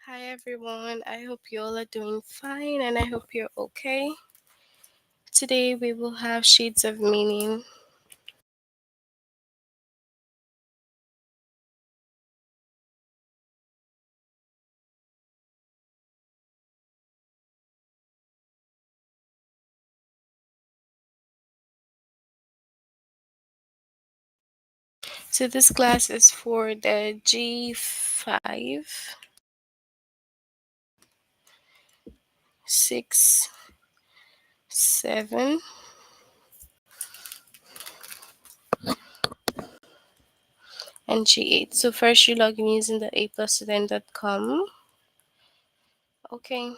Hi everyone, I hope you all are doing fine and I hope you're okay. Today we will have shades of meaning. So this class is for the G5, 6, 7, and G8. So first you log in using the aplusstudent.com. Okay,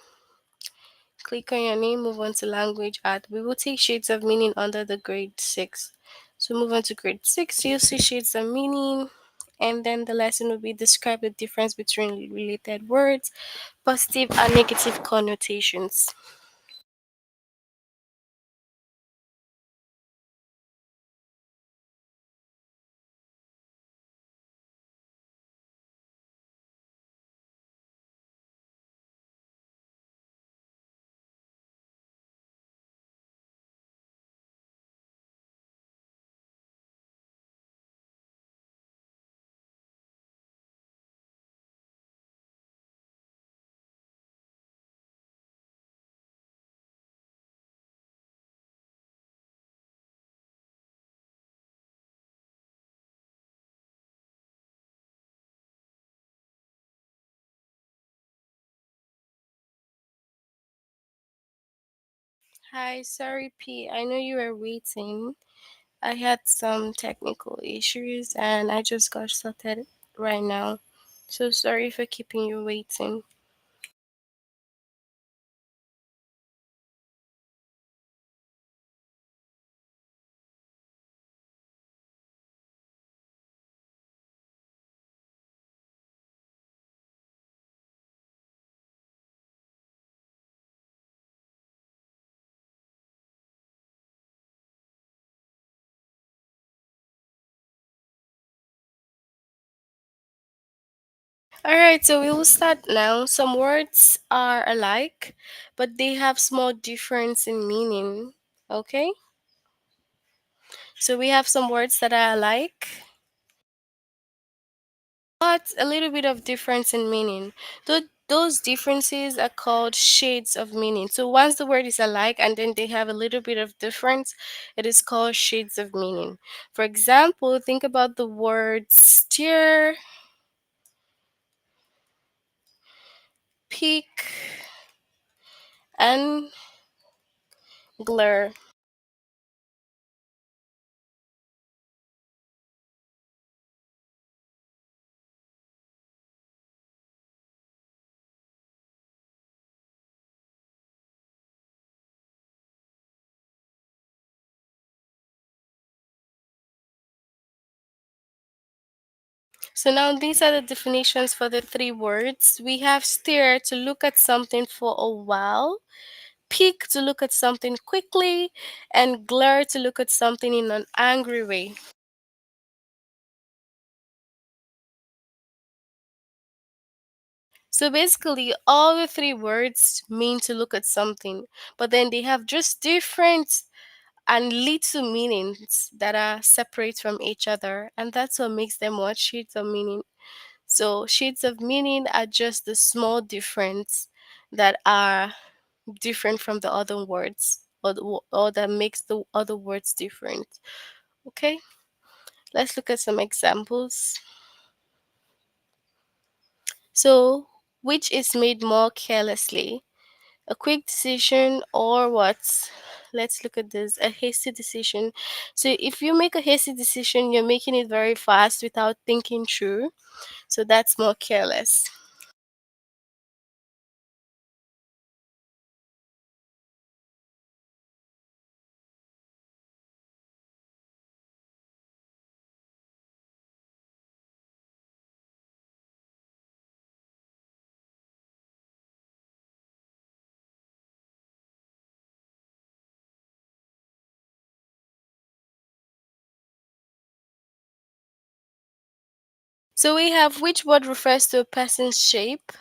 click on your name, move on to language art. We will take shades of meaning under the grade 6. So move on to grade 6, you'll see shades of meaning. And then the lesson will be describe the difference between related words, positive and negative connotations. Hi, sorry P. I know you were waiting. I had some technical issues and I just got started right now. So sorry for keeping you waiting. Alright, so we will start now. Some words are alike, but they have small difference in meaning. Okay? So we have some words that are alike, but a little bit of difference in meaning. Those differences are called shades of meaning. So once the word is alike and then they have a little bit of difference, it is called shades of meaning. For example, think about the words steer, peak, and glare. So now these are the definitions for the three words. We have stare to look at something for a while, peek to look at something quickly, and glare to look at something in an angry way. So basically, all the three words mean to look at something, but then they have just different and little meanings that are separate from each other, and that's what makes them what shades of meaning. So shades of meaning are just the small difference that are different from the other words, or that makes the other words different. Okay, let's look at some examples. So, which is made more carelessly? A quick decision or what? Let's look at this. A hasty decision. So if you make a hasty decision, you're making it very fast without thinking through. So that's more careless. So we have which word refers to a person's shape.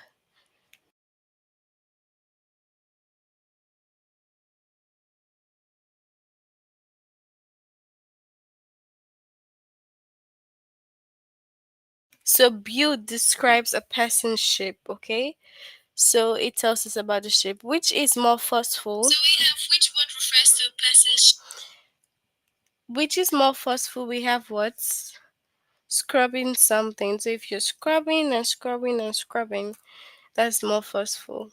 So build describes a person's shape, okay? So it tells us about the shape. Which is more forceful? So we have which word refers to a person's. Which is more forceful? We have what? Scrubbing something. So if you're scrubbing and scrubbing and scrubbing, that's more forceful.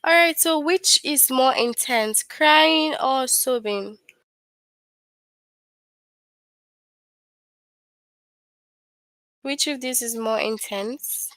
All right, so which is more intense, crying or sobbing? Which of these is more intense?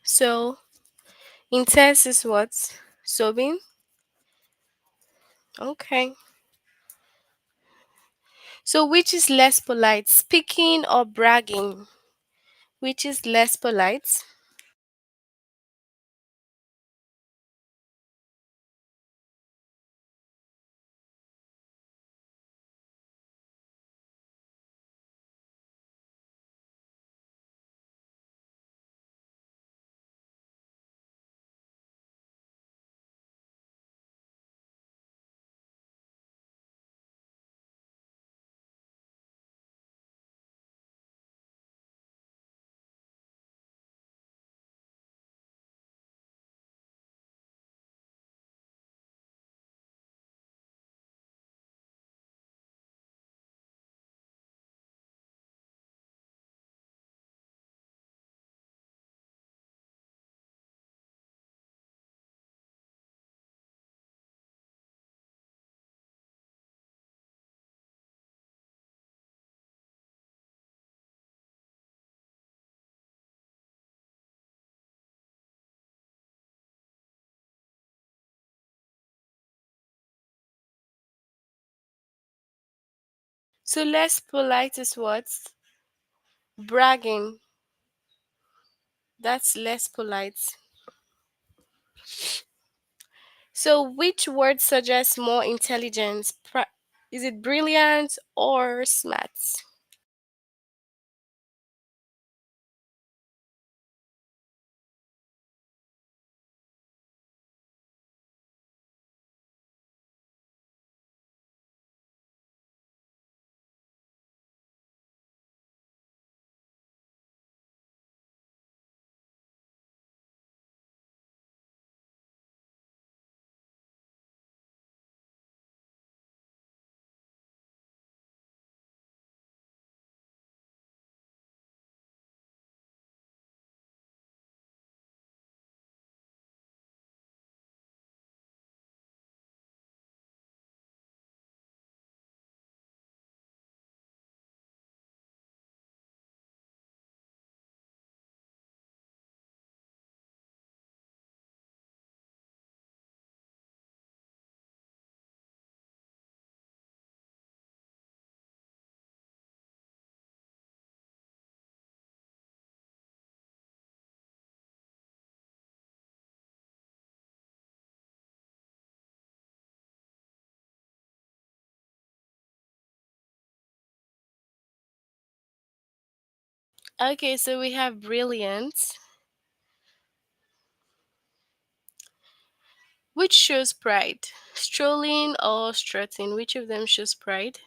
So, intense is what? Sobbing? Okay. So, which is less polite, speaking or bragging? Which is less polite? So, less polite is what? Bragging. That's less polite. So, which word suggests more intelligence? Is it brilliant or smart? Okay, so we have brilliant, which shows pride. Strolling or strutting, which of them shows pride?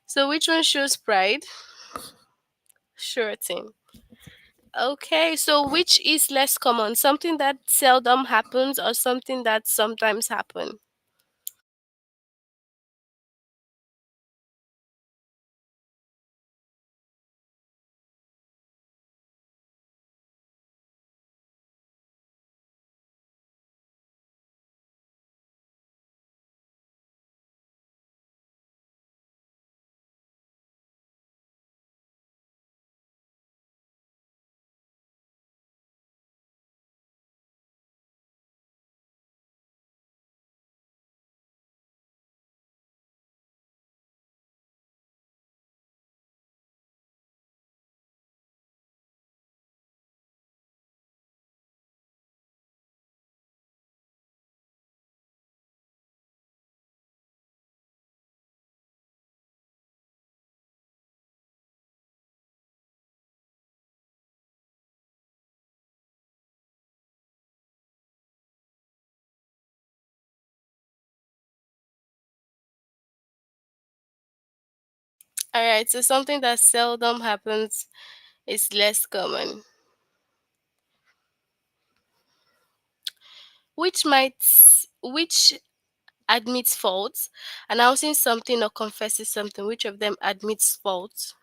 So which one shows pride? Sure thing. Okay, so which is less common? Something that seldom happens or something that sometimes happen? All right, so something that seldom happens is less common. Which admits faults, announcing something or confesses something. Which of them admits faults?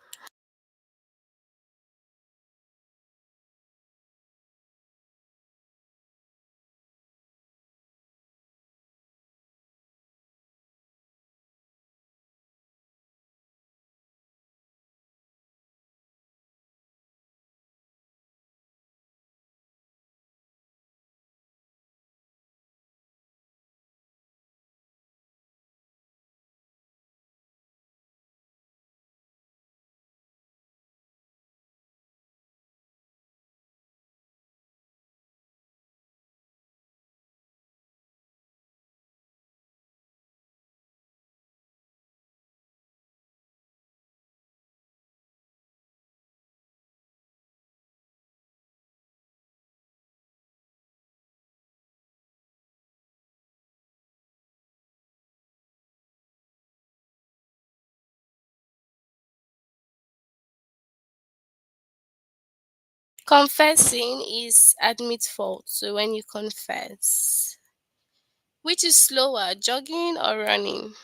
Confessing is admit fault. So when you confess, which is slower, jogging or running?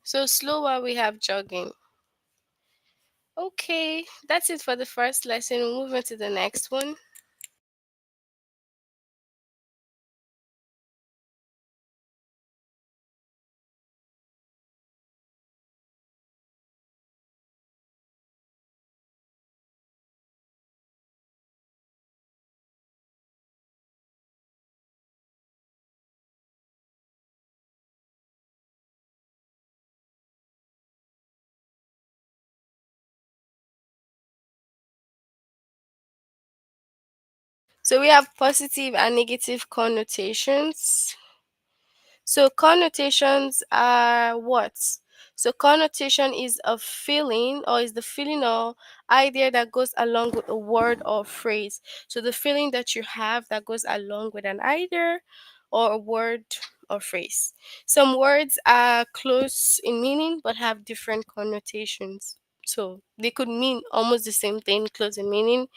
So slower we have jogging. Okay, that's it for the first lesson. We'll move on to the next one. So we have positive and negative connotations. So connotations are what? So connotation is a feeling or is the feeling or idea that goes along with a word or phrase. So the feeling that you have that goes along with an idea or a word or phrase. Some words are close in meaning but have different connotations. So they could mean almost the same thing, close in meaning,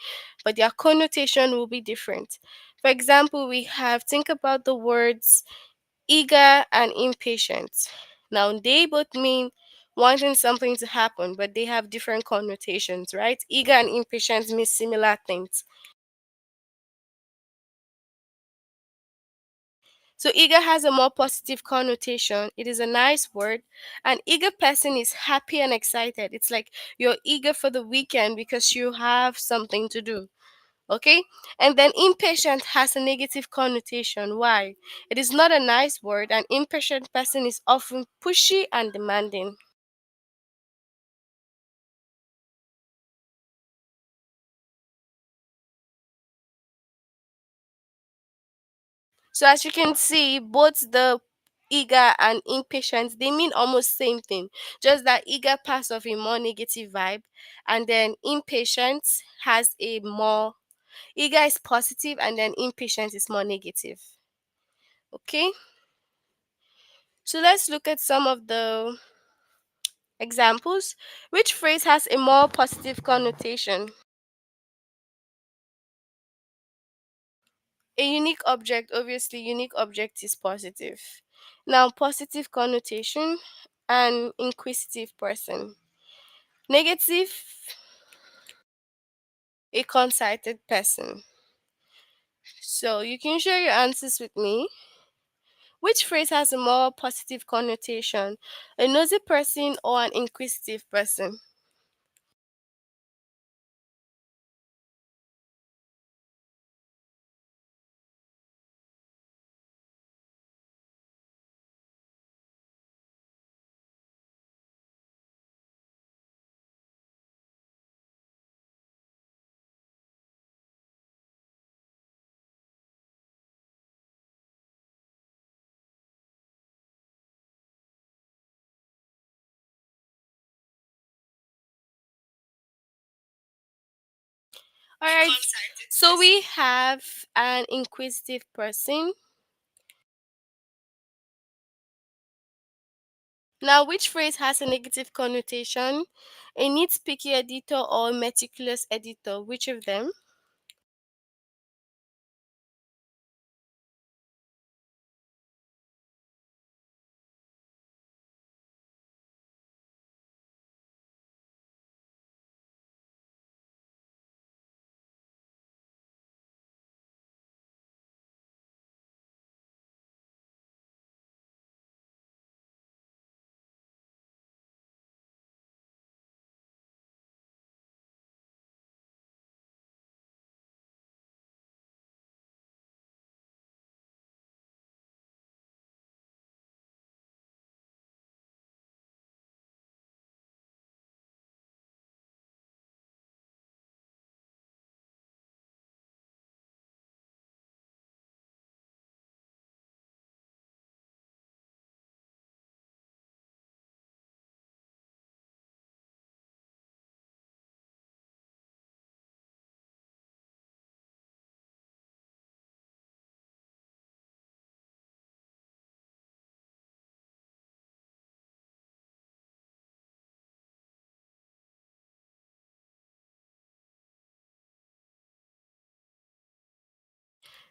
but their connotation will be different. For example, we have think about the words eager and impatient. Now they both mean wanting something to happen, but they have different connotations, right? Eager and impatient mean similar things. So eager has a more positive connotation. It is a nice word. An eager person is happy and excited. It's like you're eager for the weekend because you have something to do. Okay? And then impatient has a negative connotation. Why? It is not a nice word. An impatient person is often pushy and demanding. So as you can see, both the eager and impatient, they mean almost same thing. Just that eager pass of a more negative vibe, and then impatient has a more eager is positive, and then impatient is more negative. Okay, so let's look at some of the examples. Which phrase has a more positive connotation? A unique object, obviously, unique object is positive. Now, positive connotation, an inquisitive person. Negative, a conceited person. So you can share your answers with me. Which phrase has a more positive connotation? A nosy person or an inquisitive person? All right. So we have an inquisitive person. Now, which phrase has a negative connotation? A nitpicky editor or a meticulous editor? Which of them?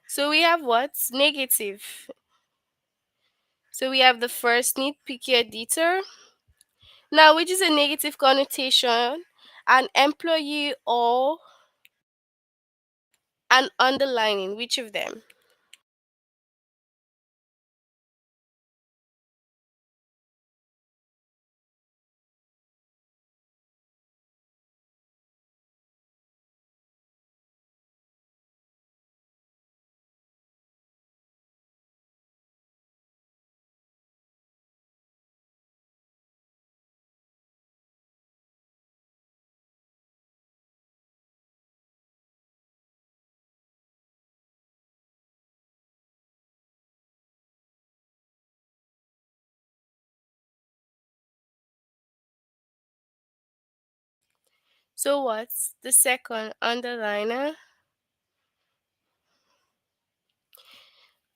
So we have what's negative. So we have the first nitpicky editor. Now, which is a negative connotation? An employee or an underlining? Which of them? So what's the second underliner?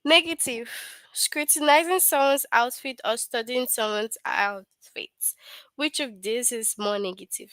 Negative. Scrutinizing someone's outfit or studying someone's outfit. Which of these is more negative?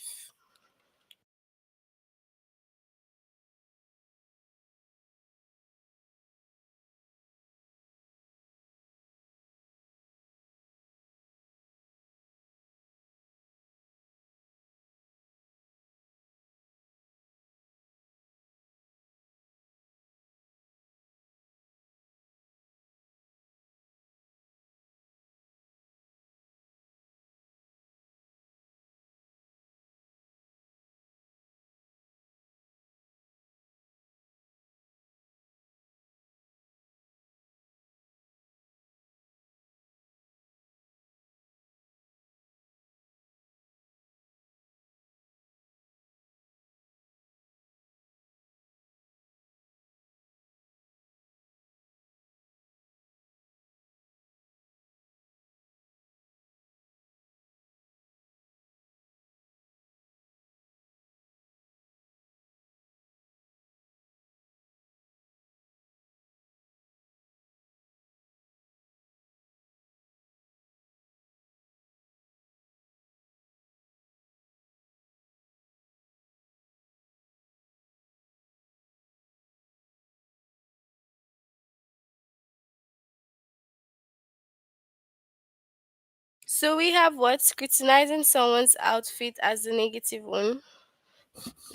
So we have what? Scrutinizing someone's outfit as the negative one.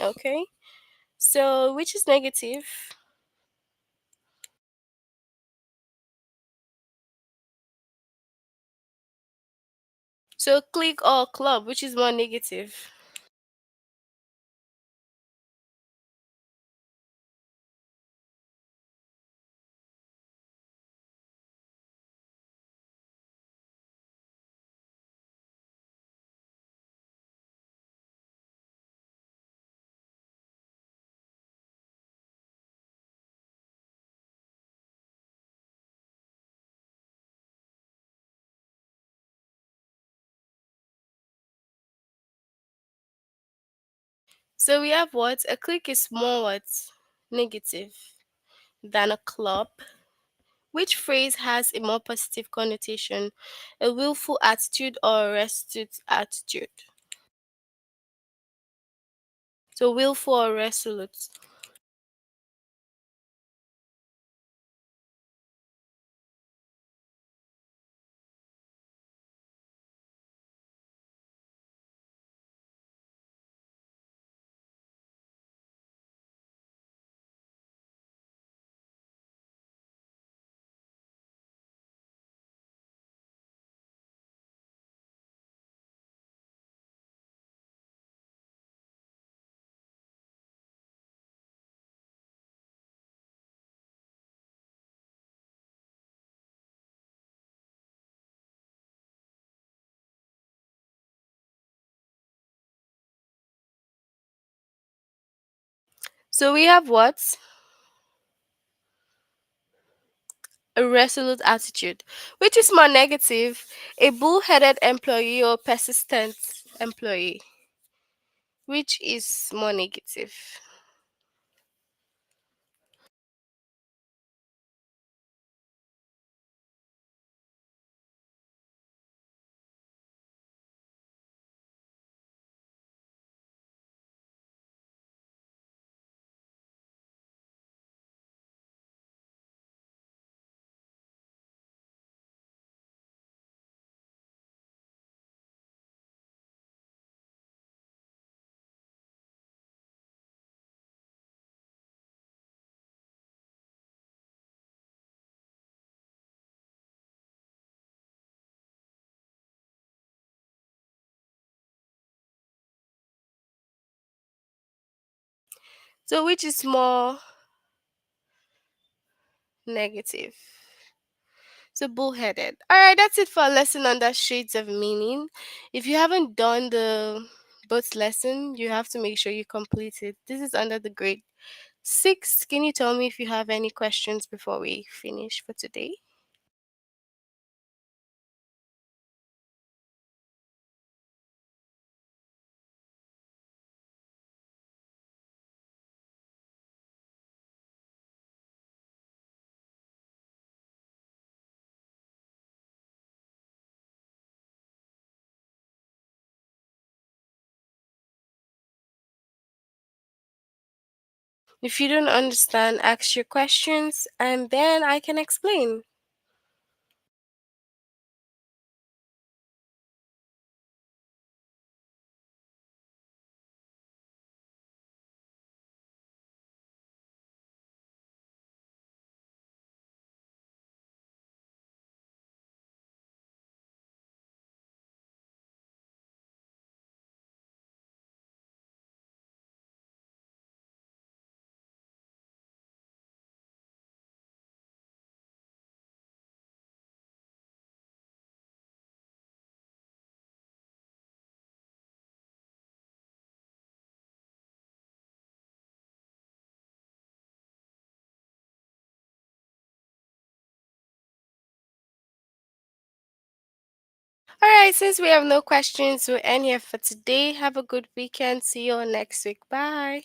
Okay. So which is negative? So clique or club, which is more negative? So we have what? A clique is more what? Negative than a club. Which phrase has a more positive connotation? A willful attitude or a resolute attitude? So willful or resolute? So we have what? A resolute attitude. Which is more negative? A bullheaded employee or persistent employee? Which is more negative? So which is more negative? So bullheaded. All right, that's it for our lesson on that shades of meaning. If you haven't done the both lesson, you have to make sure you complete it. This is under the grade 6. Can you tell me if you have any questions before we finish for today? If you don't understand, ask your questions and then I can explain. Alright, since we have no questions, we'll end here for today. Have a good weekend. See you all next week. Bye.